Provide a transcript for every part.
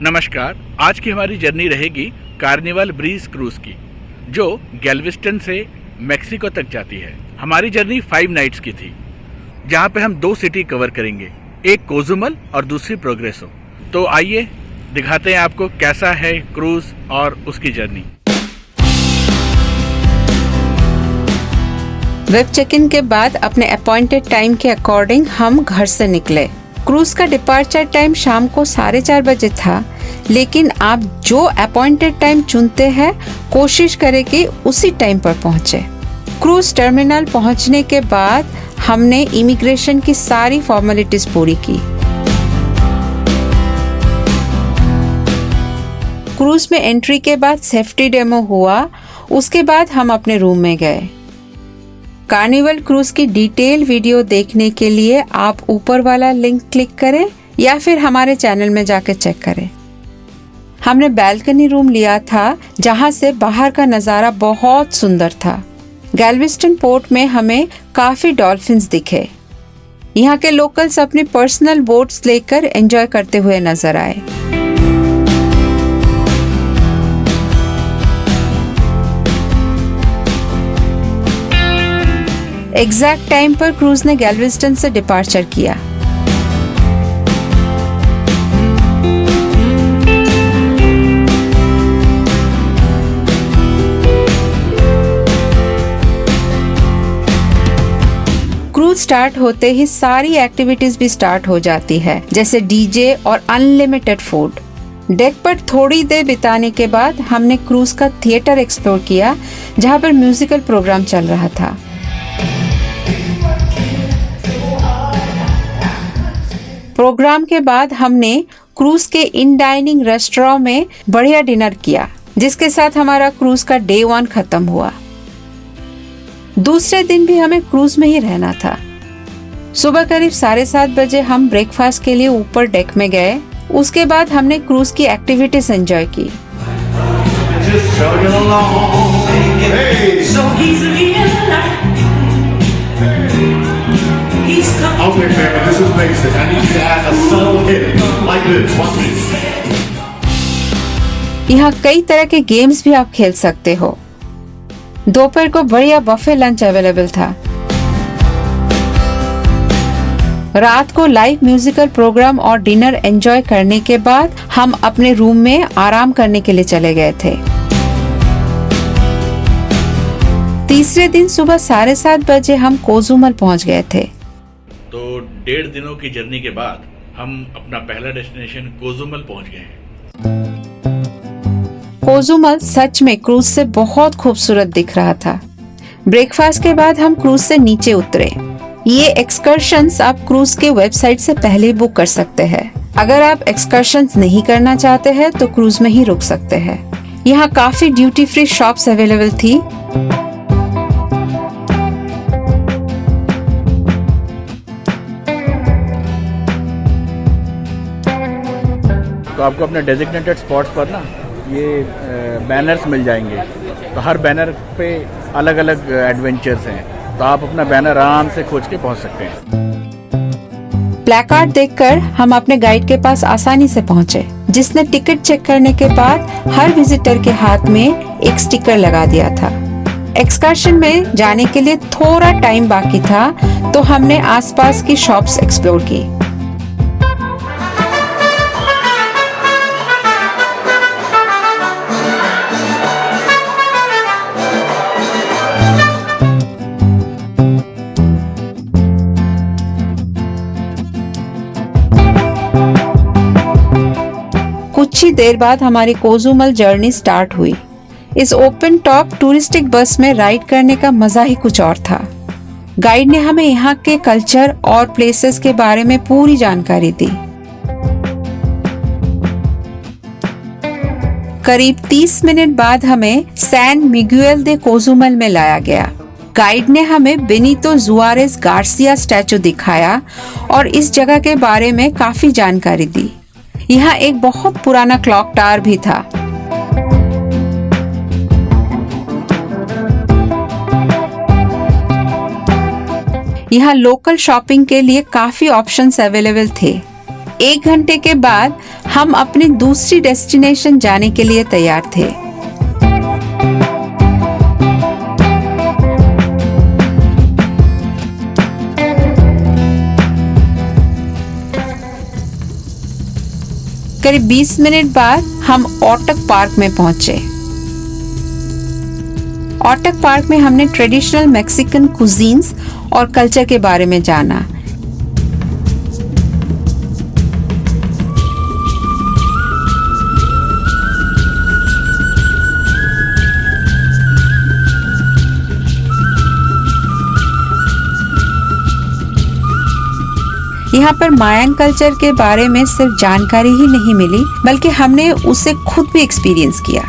नमस्कार। आज की हमारी जर्नी रहेगी कार्निवल ब्रीज क्रूज की, जो गैल्वेस्टन से मेक्सिको तक जाती है। हमारी जर्नी 5 नाइट्स की थी, जहाँ पे हम 2 सिटी कवर करेंगे, एक कोजुमल और दूसरी प्रोग्रेसो। तो आइए दिखाते हैं आपको कैसा है क्रूज और उसकी जर्नी। वेब चेक इन के बाद अपने अपॉइंटेड टाइम के अकॉर्डिंग हम घर से निकले। क्रूज का डिपार्चर टाइम शाम को 4:30 बजे था, लेकिन आप जो अपॉइंटेड टाइम चुनते हैं कोशिश करें कि उसी टाइम पर पहुंचे। क्रूज टर्मिनल पहुंचने के बाद हमने इमिग्रेशन की सारी फॉर्मेलिटीज पूरी की। क्रूज में एंट्री के बाद सेफ्टी डेमो हुआ, उसके बाद हम अपने रूम में गए। कार्निवल क्रूज की डिटेल वीडियो देखने के लिए आप ऊपर वाला लिंक क्लिक करें या फिर हमारे चैनल में जाकर चेक करें। हमने बैल्कनी रूम लिया था, जहां से बाहर का नज़ारा बहुत सुंदर था। गैल्वेस्टन पोर्ट में हमें काफ़ी डॉल्फिन्स दिखे। यहाँ के लोकल्स अपनी पर्सनल बोट्स लेकर एंजॉय करते हुए नजर आए। एग्जैक्ट टाइम पर क्रूज ने गैल्वेस्टन से डिपार्चर किया। क्रूज स्टार्ट होते ही सारी एक्टिविटीज भी स्टार्ट हो जाती है, जैसे डीजे और अनलिमिटेड फूड। डेक पर थोड़ी देर बिताने के बाद हमने क्रूज का थिएटर एक्सप्लोर किया, जहां पर म्यूजिकल प्रोग्राम चल रहा था। प्रोग्राम के बाद हमने क्रूज के इन डाइनिंग रेस्टोरेंट में बढ़िया डिनर किया, जिसके साथ हमारा क्रूज का डे 1 खत्म हुआ। दूसरे दिन भी हमें क्रूज में ही रहना था। सुबह करीब 7:30 बजे हम ब्रेकफास्ट के लिए ऊपर डेक में गए। उसके बाद हमने क्रूज की एक्टिविटीज एंजॉय की। Okay, family, this is basic. I need you to add a subtle hit like this. Watch this. यहाँ कई तरह के गेम्स भी आप खेल सकते हो। दोपहर को बढ़िया बफे लंच अवेलेबल था। रात को लाइव म्यूजिकल प्रोग्राम और डिनर एंजॉय करने के बाद हम अपने रूम में आराम करने के लिए चले गए थे। तीसरे दिन सुबह 7:30 बजे हम कोजुमल पहुंच गए थे। तो 1.5 दिनों की जर्नी के बाद हम अपना पहला डेस्टिनेशन कोजुमल पहुंच गए हैं। कोजुमल सच में क्रूज से बहुत खूबसूरत दिख रहा था। ब्रेकफास्ट के बाद हम क्रूज से नीचे उतरे। ये एक्सकर्शंस आप क्रूज के वेबसाइट से पहले ही बुक कर सकते हैं। अगर आप एक्सकर्शंस नहीं करना चाहते हैं तो क्रूज में ही रुक सकते हैं। यहाँ काफी ड्यूटी फ्री शॉप्स अवेलेबल थी। तो आपको अपने डेजिग्नेटेड स्पॉट्स पर ना ये बैनर्स मिल जाएंगे। तो हर बैनर पे अलग अलग एडवेंचर्स हैं, तो आप अपना बैनर आराम से खोज के पहुंच सकते हैं। प्लेकार्ड देखकर हम अपने गाइड के पास आसानी से पहुंचे, जिसने टिकट चेक करने के बाद हर विजिटर के हाथ में एक स्टिकर लगा दिया था। एक्सकर्शन में जाने के लिए थोड़ा टाइम बाकी था, तो हमने आसपास की शॉप्स एक्सप्लोर की। कुछ ही देर बाद हमारी कोजुमल जर्नी स्टार्ट हुई। इस ओपन टॉप टूरिस्टिक बस में राइड करने का मजा ही कुछ और था। गाइड ने हमें यहाँ के कल्चर और प्लेसेस के बारे में पूरी जानकारी दी। करीब 30 मिनट बाद हमें सैन मिगुएल दे कोजुमल में लाया गया। गाइड ने हमें बेनितो जुआरेस गार्सिया स्टैचू दिखाया और इस जगह के बारे में काफी जानकारी दी। यहाँ एक बहुत पुराना क्लॉक टावर भी था। यहाँ लोकल शॉपिंग के लिए काफी ऑप्शंस अवेलेबल थे। 1 घंटे के बाद हम अपनी दूसरी डेस्टिनेशन जाने के लिए तैयार थे। करीब 20 मिनट बाद हम ऑटक पार्क में पहुंचे। ऑटक पार्क में हमने ट्रेडिशनल मैक्सिकन कुजीन्स और कल्चर के बारे में जाना। यहाँ पर मायन कल्चर के बारे में सिर्फ जानकारी ही नहीं मिली, बल्कि हमने उसे खुद भी एक्सपीरियंस किया।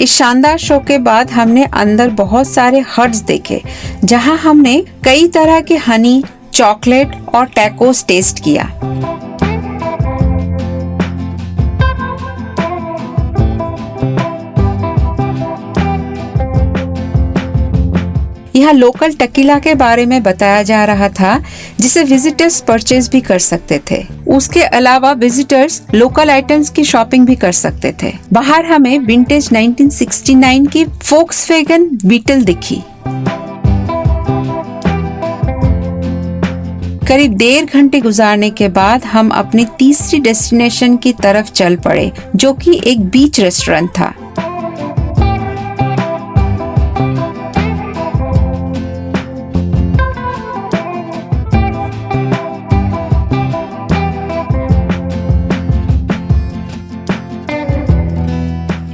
इस शानदार शो के बाद हमने अंदर बहुत सारे हट्स देखे, जहां हमने कई तरह के हनी, चॉकलेट और टैकोस टेस्ट किया। यहाँ लोकल टकीला के बारे में बताया जा रहा था, जिसे विजिटर्स परचेज भी कर सकते थे। उसके अलावा विजिटर्स लोकल आइटम्स की शॉपिंग भी कर सकते थे। बाहर हमें विंटेज 1969 की फोक्सवैगन बीटल दिखी। करीब 1.5 घंटे गुजारने के बाद हम अपनी तीसरी डेस्टिनेशन की तरफ चल पड़े, जो कि एक बीच रेस्टोरेंट था।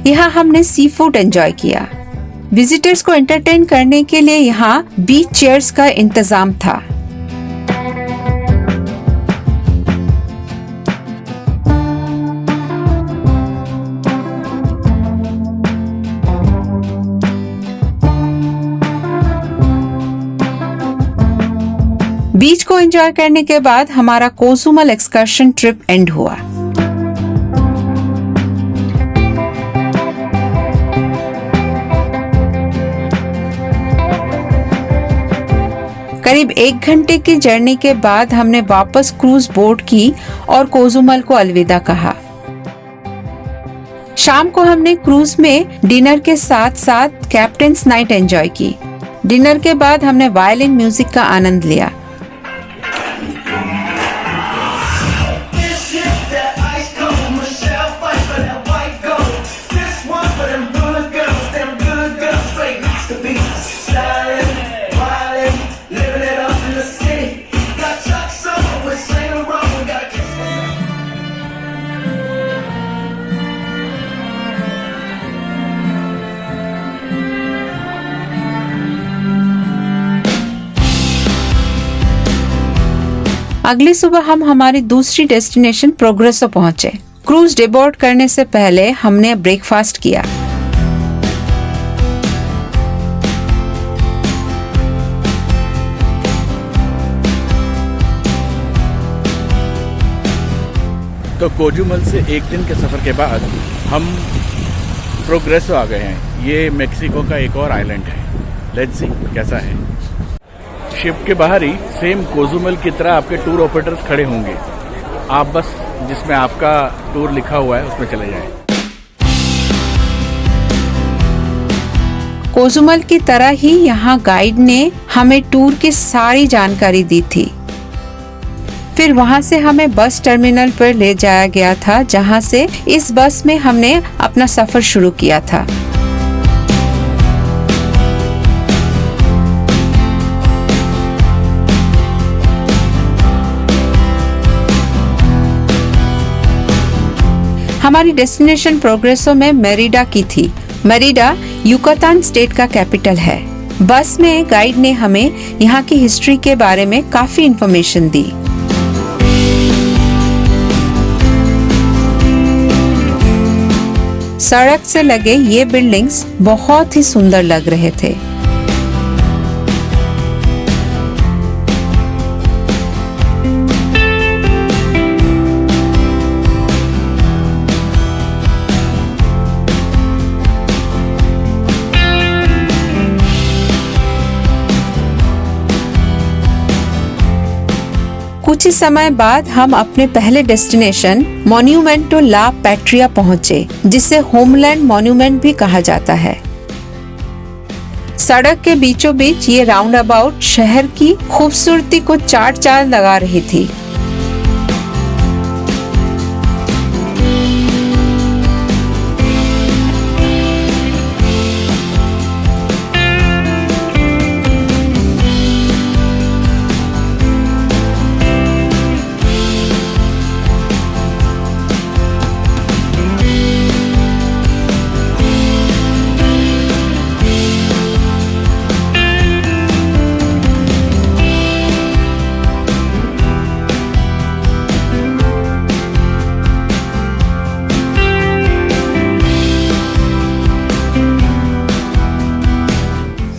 यहाँ हमने सी फूड एंजॉय किया। विजिटर्स को एंटरटेन करने के लिए यहाँ बीच चेयर्स का इंतजाम था। बीच को एंजॉय करने के बाद हमारा कोजुमल एक्सकर्शन ट्रिप एंड हुआ। करीब 1 घंटे की जर्नी के बाद हमने वापस क्रूज बोट की और कोजुमल को अलविदा कहा। शाम को हमने क्रूज में डिनर के साथ साथ कैप्टन्स नाइट एंजॉय की। डिनर के बाद हमने वायलिन म्यूजिक का आनंद लिया। अगली सुबह हम हमारी दूसरी डेस्टिनेशन प्रोग्रेसो पहुंचे। क्रूज डिबोर्ड करने से पहले हमने ब्रेकफास्ट किया। तो कोजुमल से 1 दिन के सफ़र के बाद हम प्रोग्रेसो आ गए हैं। ये मेक्सिको का एक और आइलैंड है। लेट्स सी कैसा है। शिप के बाहर ही सेम कोजुमल की तरह आपके टूर ऑपरेटर्स खड़े होंगे। आप बस जिसमें आपका टूर लिखा हुआ है उसमें चले जाएं। कोजुमल की तरह ही यहाँ गाइड ने हमें टूर की सारी जानकारी दी थी। फिर वहाँ से हमें बस टर्मिनल पर ले जाया गया था, जहाँ से इस बस में हमने अपना सफर शुरू किया था। हमारी डेस्टिनेशन प्रोग्रेसो में मेरिडा की थी। मेरिडा युकातान स्टेट का कैपिटल है। बस में गाइड ने हमें यहाँ की हिस्ट्री के बारे में काफी इंफॉर्मेशन दी। सड़क से लगे ये बिल्डिंग्स बहुत ही सुंदर लग रहे थे। कुछ ही समय बाद हम अपने पहले डेस्टिनेशन मॉन्यूमेंटो ला पैट्रिया पहुंचे, जिसे होमलैंड मॉन्यूमेंट भी कहा जाता है। सड़क के बीचों बीच ये राउंड अबाउट शहर की खूबसूरती को चार चांद लगा रही थी।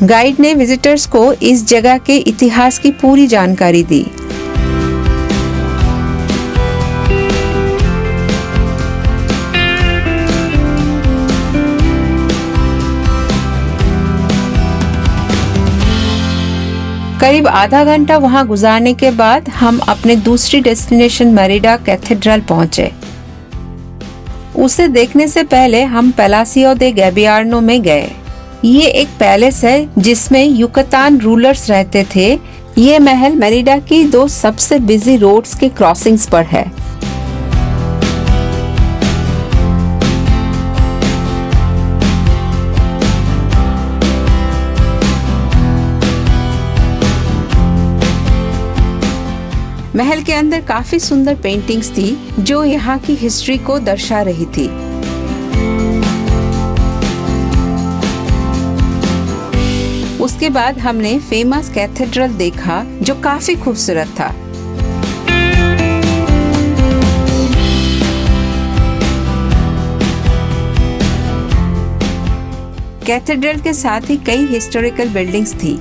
गाइड ने विजिटर्स को इस जगह के इतिहास की पूरी जानकारी दी। करीब आधा घंटा वहां गुजारने के बाद हम अपने दूसरी डेस्टिनेशन मेरिडा कैथेड्रल पहुंचे। उसे देखने से पहले हम पैलासियो दे गैबियार्नो में गए। ये एक पैलेस है जिसमें युकतान रूलर्स रहते थे। ये महल मेरिडा की 2 सबसे बिजी रोड्स के क्रॉसिंग्स पर है। महल के अंदर काफी सुंदर पेंटिंग्स थी जो यहाँ की हिस्ट्री को दर्शा रही थी। उसके बाद हमने फेमस कैथेड्रल देखा जो काफी खूबसूरत था। कैथेड्रल के साथ ही कई हिस्टोरिकल बिल्डिंग्स थी।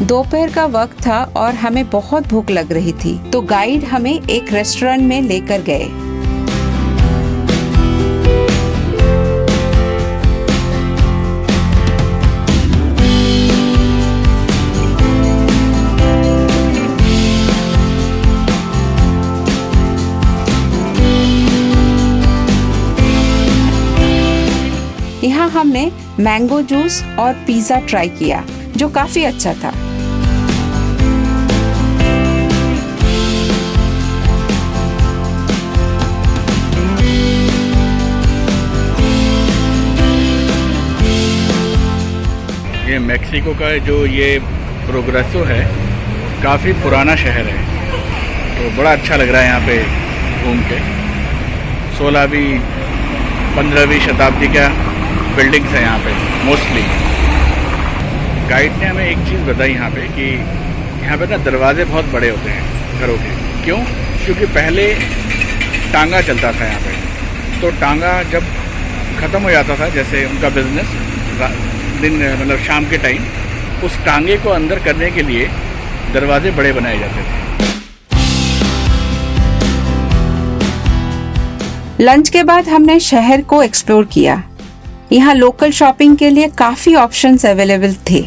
दोपहर का वक्त था और हमें बहुत भूख लग रही थी, तो गाइड हमें एक रेस्टोरेंट में लेकर गए। यहाँ हमने मैंगो जूस और पिज्जा ट्राई किया जो काफी अच्छा था। ये मैक्सिको का जो ये प्रोग्रेसो है काफ़ी पुराना शहर है, तो बड़ा अच्छा लग रहा है यहाँ पे घूम के। 16वीं 15वीं शताब्दी का बिल्डिंग्स है यहाँ पे मोस्टली। गाइड ने हमें एक चीज़ बताई यहाँ पे कि यहाँ पे ना दरवाजे बहुत बड़े होते हैं घरों के। क्यों? क्योंकि पहले टांगा चलता था यहाँ पे, तो टांगा जब ख़त्म हो जाता था, जैसे उनका बिजनेस दिन मतलब शाम के टाइम, उस टांगे को अंदर करने के लिए दरवाजे बड़े बनाए जाते थे। लंच के बाद हमने शहर को एक्सप्लोर किया। यहाँ लोकल शॉपिंग के लिए काफी ऑप्शंस अवेलेबल थे।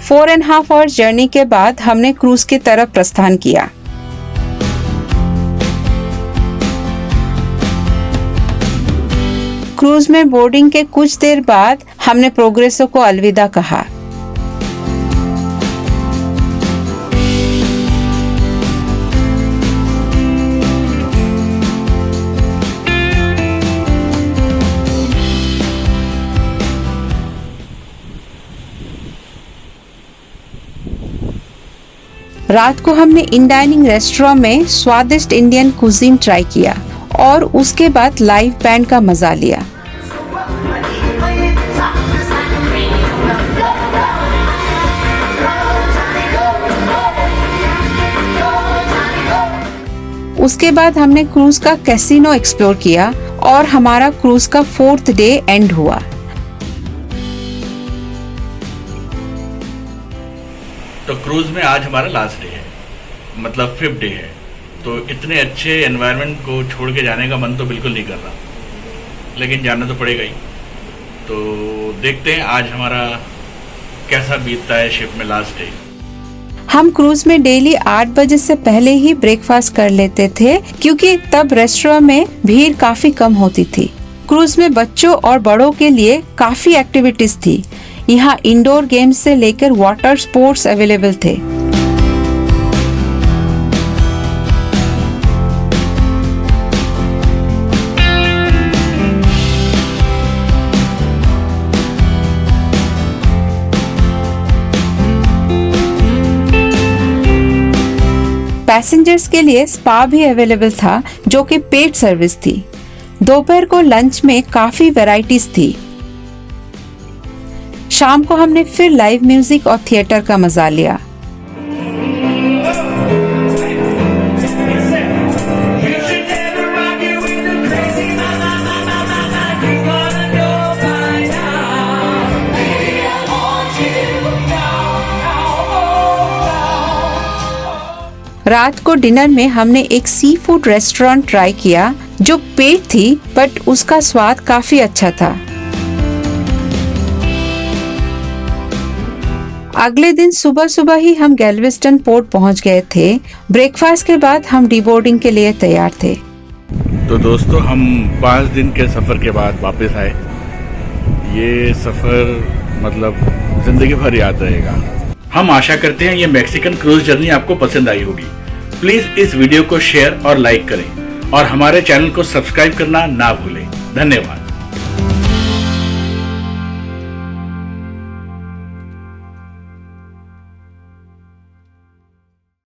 Four and half hours journey के बाद हमने क्रूज की तरफ प्रस्थान किया। क्रूज में बोर्डिंग के कुछ देर बाद हमने प्रोग्रेसो को अलविदा कहा। रात को हमने इन डाइनिंग रेस्टोरेंट में स्वादिष्ट इंडियन कुजीन ट्राई किया और उसके बाद लाइव बैंड का मजा लिया। उसके बाद हमने क्रूज का कैसीनो एक्सप्लोर किया और हमारा क्रूज का 4th डे एंड हुआ। क्रूज में आज हमारा लास्ट डे है, मतलब 5th डे है। तो इतने अच्छे एनवायरनमेंट को छोड़ के जाने का मन तो बिल्कुल नहीं कर रहा, लेकिन जाना तो पड़ेगा ही। तो देखते हैं आज हमारा कैसा बीतता है शिप में लास्ट डे। हम क्रूज में डेली 8 बजे से पहले ही ब्रेकफास्ट कर लेते थे, क्योंकि तब रेस्टोरेंट में भीड़ काफी कम होती थी। क्रूज में बच्चों और बड़ों के लिए काफी एक्टिविटीज थी। यहाँ इंडोर गेम्स से लेकर वाटर स्पोर्ट्स अवेलेबल थे। पैसेंजर्स के लिए स्पा भी अवेलेबल था, जो कि पेड सर्विस थी। दोपहर को लंच में काफी वैरायटीज थी। शाम को हमने फिर लाइव म्यूजिक और थिएटर का मजा लिया। रात को डिनर में हमने एक सी फूड रेस्टोरेंट ट्राई किया, जो पेड थी, बट उसका स्वाद काफी अच्छा था। अगले दिन सुबह सुबह ही हम गैल्वेस्टन पोर्ट पहुंच गए थे। ब्रेकफास्ट के बाद हम डीबोर्डिंग के लिए तैयार थे। तो दोस्तों, हम 5 दिन के सफ़र के बाद वापस आए। ये सफ़र मतलब ज़िंदगी भर याद रहेगा। हम आशा करते हैं ये मैक्सिकन क्रूज जर्नी आपको पसंद आई होगी। प्लीज़ इस वीडियो को शेयर और लाइक करें और हमारे चैनल को सब्सक्राइब करना ना भूलें। धन्यवाद।